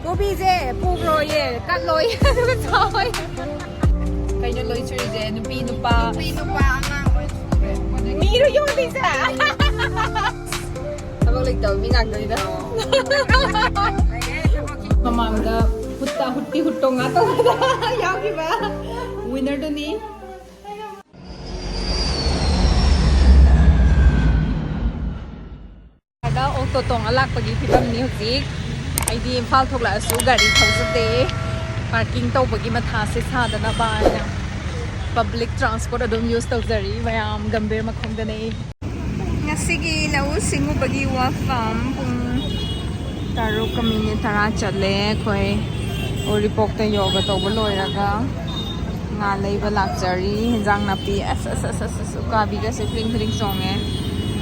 pubiba pugroye katloy aduga chaoy kayo loy churije nupi nupa miro yoli sa sabag ligtaw mi ngagdali na mamangda hutta hutti huttonga to yagi ba winner to ni ada auto tong alak pagi phibam ni hujik aidi imphal thokla asu gari thawjate parking tawbagi matha se sadana ba public transport adum use tawjari mayam gambir makhongdane ngasigi lau singu bagi wafam pung taro kamini tara chale khoi ori pokta yoga tawba loiraga nga leiba lakjari hinjang napi ss ka biga se fling fling songe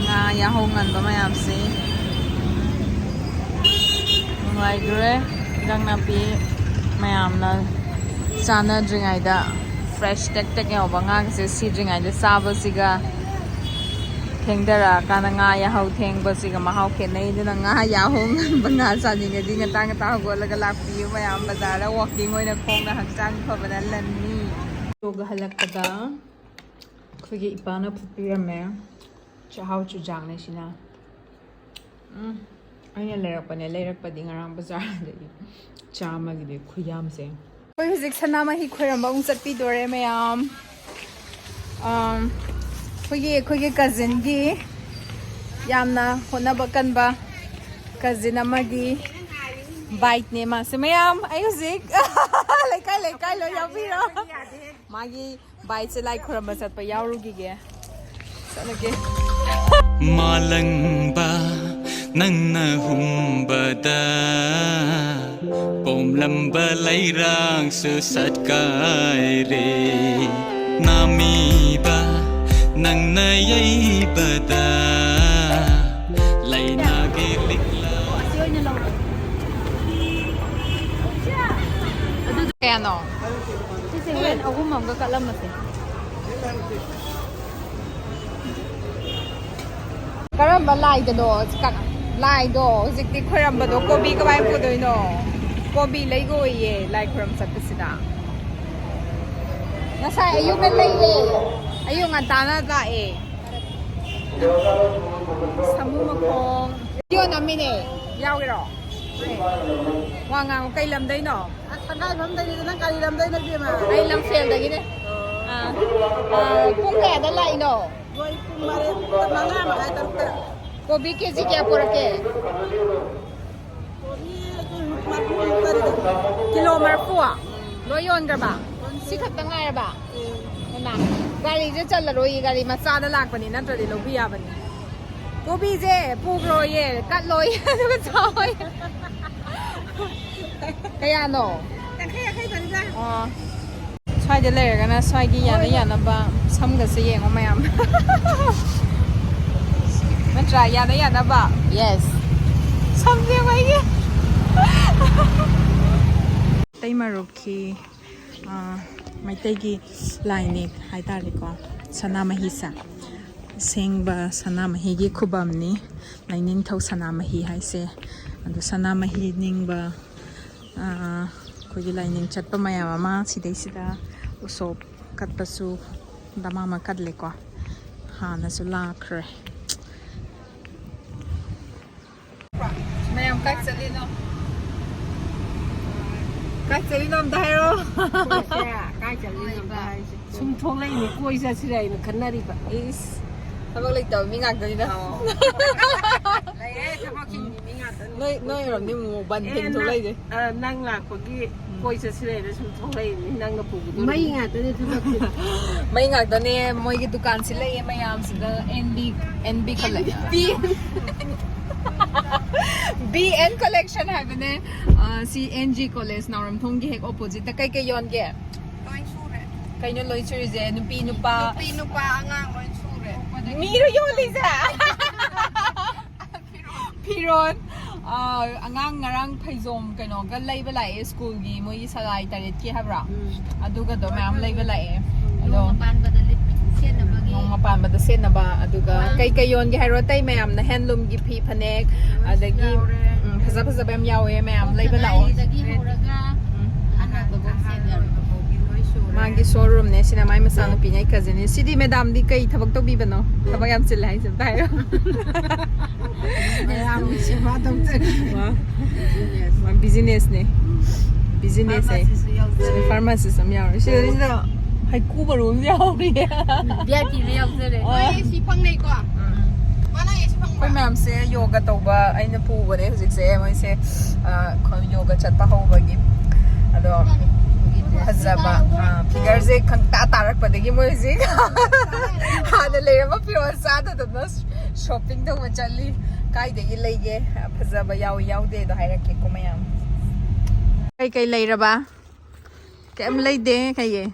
nga ya hongan ba mayam se ngai gre hinjang napi mayam na chana dringai da fresh tek tek yaw ba nga se si dringai da saba siga thengdara kana nga ya hau theng ba siga ma hau khenai dina nga ya hong ba nga sa ni ga dinga tang ta go la ga lakpi mayam bazar walking oina khong na hakchang phabana lanni yoga halakada khogi ipana phupirame chahau chu jangne sina aina lerak padi ngarang bazar de chama gi de khuyam se koi huzik sanama hi khoiramba ung chatpi dore mayam khogi cousin gi yamna honaba kanba cousin amagi bike ne ma se mayam ai huzik leikai lo yawira magi bike se like khoramba chatpa yawrugi ge sanage malangba nangna humbada pomlamba lairang su satkai re namiba nangna yaibada laina ge likla kaya no sisi wen agum amga kalamate karamba lai do lai do hojikti khoiramba do kobi ka bai pudoi no kobi leigo ye lai khoram sapsida nasai ayu men lai ye ayu ngantana la e samu makong yo namine yawiro wa ngang kai lam dai no sangai pham dai na kali lam dai na bi ma ai lam fel da gi ne pung ka da lai no goi pung mare manga ma ai tam ta kobi kg kya porake kilo marfuwa lo yon ga ba si khat ta ngai ba na gari je chal ro yi gari ma cha da lak pani na tri lo bi ya bani kobi je pugro ye kat loi aduga chaoy kaya no kaya kan ja swai de le ga na swai gi yana ba sam ga se yeng ma yam man try yana ba yes something like it tai maruki mai tai gi line hai ta le ko sanamahi sa sengba sanamahi gi khubam ni laining thau sanamahi hai se adu sanamahi ningba kogi lining chatpa mayam ama sidai sida usop katpasu dama ma kadle ko hana su lakre mayam kat salino dahero kai salino dai sum thong lai ni koi sa sirai na khanari ba is sabag ligtaw mi ngagdali na lai sabag kin mi ngatan noi ram ni mo ban thing to lai de nang la ko gi koi sa sirai na sum thong lai ni nang na pu du mai ngatan ni sabag mai ngagdane moi gi dukan si lai mayam sida NB collection BN collection habane CNG college naram thong gi hek opposite ta kai yon ge loi sure kai no loi sure je nupi nupa angang loi sure miro yoli sa piron angang ngarang phaizom kaino ga leiba lai school gi moi salai taret ki habra aduga do ma'am leiba lai ado mapan bada sen na ba aduga kay yon gi haro tay mayam na handloom gi phi phanek adagi ꯐꯖ ꯌꯥꯝ ꯌꯥꯎꯋꯦ ꯃꯌꯥꯝ ꯂꯩꯕ ꯂꯥꯛꯑꯣ ꯃꯥꯒꯤ ꯁꯣꯔꯨꯝꯅꯦ ꯁꯤꯅ ꯃꯥꯏ ꯃꯆꯥꯅꯨꯄꯤꯅꯦ ꯑꯩ ꯀꯖꯤꯟꯅꯦ ꯁꯤꯗꯤ ꯃꯦꯗꯥꯝꯗꯤ ꯀꯩ ꯊꯕꯛ ꯇꯧꯕꯤꯕꯅꯣ ꯊꯕꯛ ꯌꯥꯝ ꯆꯤꯜꯂꯦ ꯍꯥꯏꯁꯦ ꯑꯝꯇ ꯍꯥꯏꯔꯣ ꯕꯤꯖꯤꯅꯦꯁꯅꯦ ꯕꯤꯖꯤꯅꯦꯁ ꯑꯩ ꯐꯥꯔꯃꯥꯁꯤꯁ ꯑꯃ ꯌꯥꯎꯔꯦ ꯁꯤꯗ ꯍꯩꯀꯨ ꯃꯔꯨ ꯑꯃ ꯌꯥꯎꯔꯤꯌꯦ ꯁꯤ ꯐꯪꯅꯩꯀꯣ ꯑꯩꯈꯣꯏ ꯃꯌꯥꯝꯁꯦ ꯌꯣꯒ ꯇꯧꯕ ꯑꯩꯅ ꯄꯨꯕꯅꯦ ꯍꯧꯖꯤꯛꯁꯦ ꯃꯣꯏꯁꯦ ꯌꯣꯒ ꯆꯠꯄ ꯍꯧꯕꯒꯤ ꯑꯗꯣ ꯐꯖꯕ ꯐꯤꯒꯔꯁꯦ ꯈꯪꯇꯥ ꯇꯥꯔꯛꯄꯗꯒꯤ ꯃꯣꯏ ꯍꯧꯖꯤꯛ ꯍꯥꯟꯅ ꯂꯩꯔꯝꯕ ꯐꯤꯔꯣꯜ ꯆꯥꯗꯗꯅ ꯁꯣꯞꯄꯤꯡ ꯇꯧꯕ ꯆꯠꯂꯤ ꯀꯥꯏꯗꯒꯤ ꯂꯩꯒꯦ ꯐꯖꯕ ꯌꯥꯎꯏ ꯌꯥꯎꯗꯦꯗꯣ ꯍꯥꯏꯔꯛꯀꯦꯀꯣ ꯃꯌꯥꯝ ꯀꯩ ꯂꯩꯔꯕ ꯀꯩꯝ ꯂꯩꯗꯦ ꯀꯩꯒꯤ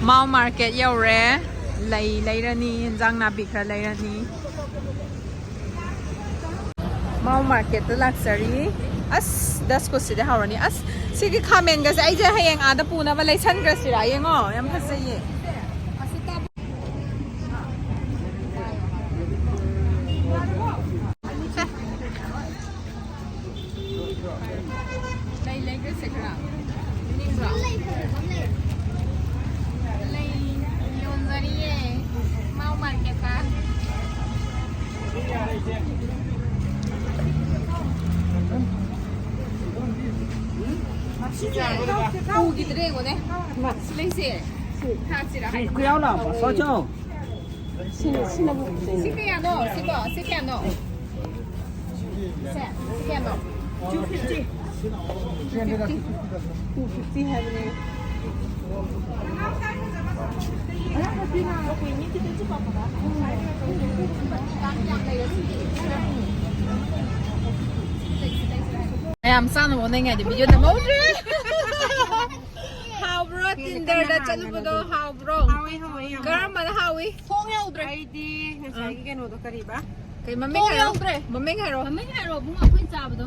ꯃꯥꯎ ꯃꯥꯔꯀꯦꯠ ꯌꯧꯔꯦ ꯂꯩꯔꯅꯤ ꯏꯟꯖꯥꯡ ꯅꯥꯄꯤ ꯈꯔ ꯂꯩꯔꯅꯤ ꯃꯥꯎ ꯃꯥꯔꯀꯦꯠꯇ ꯂꯥꯛꯆꯔꯤ ꯑꯁ ꯗꯁꯀꯨꯁꯤꯗꯤ ꯍꯧꯔꯅꯤ ꯑꯁ ꯁꯤꯒꯤ ꯈꯥꯃꯦꯟꯒꯁꯦ ꯑꯩꯁꯦ ꯍꯌꯦꯡ ꯑꯥꯗ ꯄꯨꯅꯕ ꯂꯩꯁꯟꯈ꯭ꯔꯁꯤꯔꯥ ꯌꯦꯡꯉꯣ ꯌꯥꯝ ꯐꯖꯩꯌꯦ ꯂꯩꯈ꯭ꯔꯁꯦ ꯈꯔ ꯌꯣꯟꯖꯔꯤꯌꯦ ꯃꯥꯎ ꯃꯥꯔꯀꯦꯠꯇ ꯄꯨꯈꯤꯗ꯭ꯔꯦ ꯌꯦꯡꯉꯣꯅꯦ ꯂꯩꯁꯦ ꯊꯥꯛꯁꯤꯔꯥ ꯁꯤ ꯀꯌꯥꯅꯣ ꯁꯤꯀꯣ ꯁꯤ ꯀꯌꯥꯅꯣ ꯁꯤ ꯀꯌꯥꯅꯣ 250 하ꯕꯅꯦ ꯌꯥꯝ ꯆꯥꯅꯕ ꯍꯣꯠꯅꯉꯥꯏꯗꯤ ꯚꯤꯗꯤꯑꯣ ꯅꯝꯍꯧꯗ꯭ꯔꯦ ꯍꯥꯎꯕ꯭ꯔꯣ ꯇꯤꯟꯗꯔꯗ ꯆꯠꯂꯨꯕꯗꯣ ꯍꯥꯎꯕ꯭ꯔꯣ ꯀꯔꯝꯕꯅ ꯍꯥꯎꯏ ꯊꯣꯡ ꯌꯧꯗ꯭ꯔꯦ ꯑꯩꯗꯤ ꯉꯁꯥꯏꯒꯤ ꯀꯩꯅꯣꯗꯣ ꯀꯔꯤꯕ ꯀꯩ ꯃꯃꯤꯡ ꯍꯥꯏꯔꯣ ꯃꯃꯤꯡ ꯍꯥꯏꯔꯣ ꯕꯨꯡ ꯑꯩꯈꯣꯏ ꯆꯥꯕꯗꯣ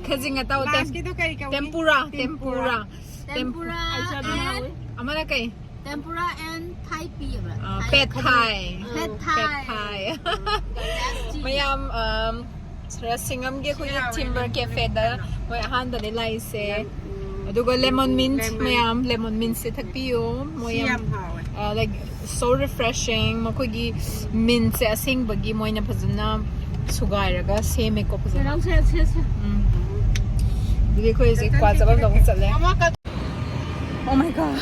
khajing atau tempura amana kai tempura and Thai pea pad thai mayam singam ge khoi timber cafe da moi ahan da ne lai se aduga lemon mint mayam lemon mint se thakpiyo moyam like so refreshing makoi gi mint se asing bagi moina phajana sugairaga seme ko phajana digi khoi je kwa jabam dong chatle oh my god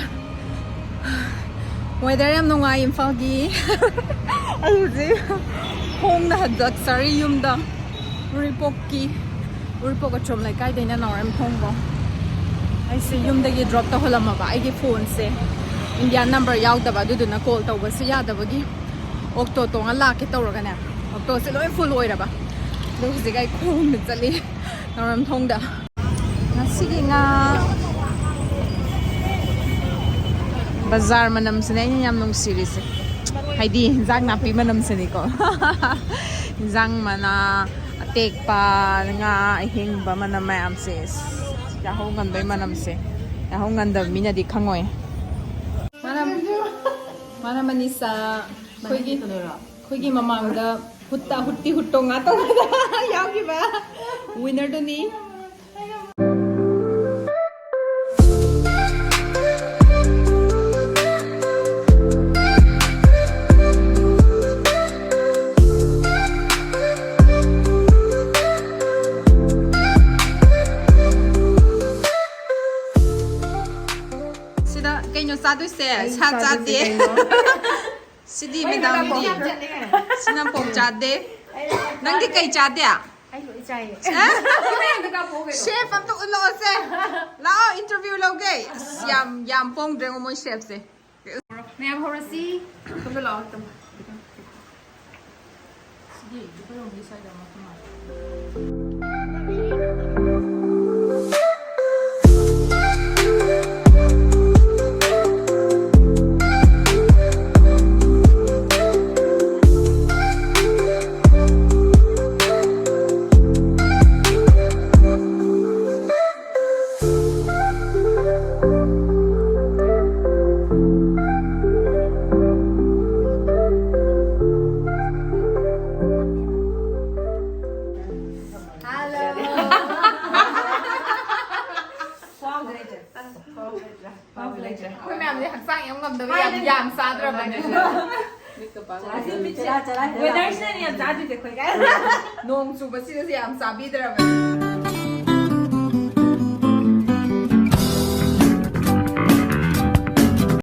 weather yam nungai imphal gi aluji hong na hadak sari yumda uripok a chom lai kai deina naram thongbo ai se yumda gi drop ta holama ba ai gi phone se india number yaudaba duduna call tawba se yadabagi octo tonga la ke tawraga ne octo se loi full oiraba do hisigai khong mi chali naram thongda ngasigi nga bazar manam sene yam nong series haidi jang napi manam sene ko jang mana atek pa nga hing ba manam mayam se ya ho ngan bai manam se ya ho ngan da mina di khangoi manam manisa khoigi mamang da hutti huttonga to yagi ba winner do ni Satu se, satu de. Sidi medam di. Sinam pom cade. Nang di kai cade ya? Chef am tu ulo se. Lao interview lo gay. Yam pom dreng mo chef se. May am horasi. Tum lo tum. Sidi, di ko di side mo kuma. ꯂꯩꯇ꯭ꯔꯦ ꯑꯩꯈꯣꯏ ꯃꯌꯥꯝꯁꯦ ꯍꯛꯆꯥꯡ ꯌꯥꯝ ꯉꯝꯗꯕ ꯌꯥꯝ ꯆꯥꯗ꯭ꯔꯕꯅꯦ ꯋꯦꯗꯔꯁꯤꯅꯅꯦ ꯌꯥꯝ ꯆꯥꯗ꯭ꯔꯤꯁꯦ ꯑꯩꯈꯣꯏ ꯅꯣꯡ ꯆꯨꯕꯁꯤꯗꯁꯨ ꯌꯥꯝ ꯆꯥꯕꯤꯗ꯭ꯔꯕꯅꯦ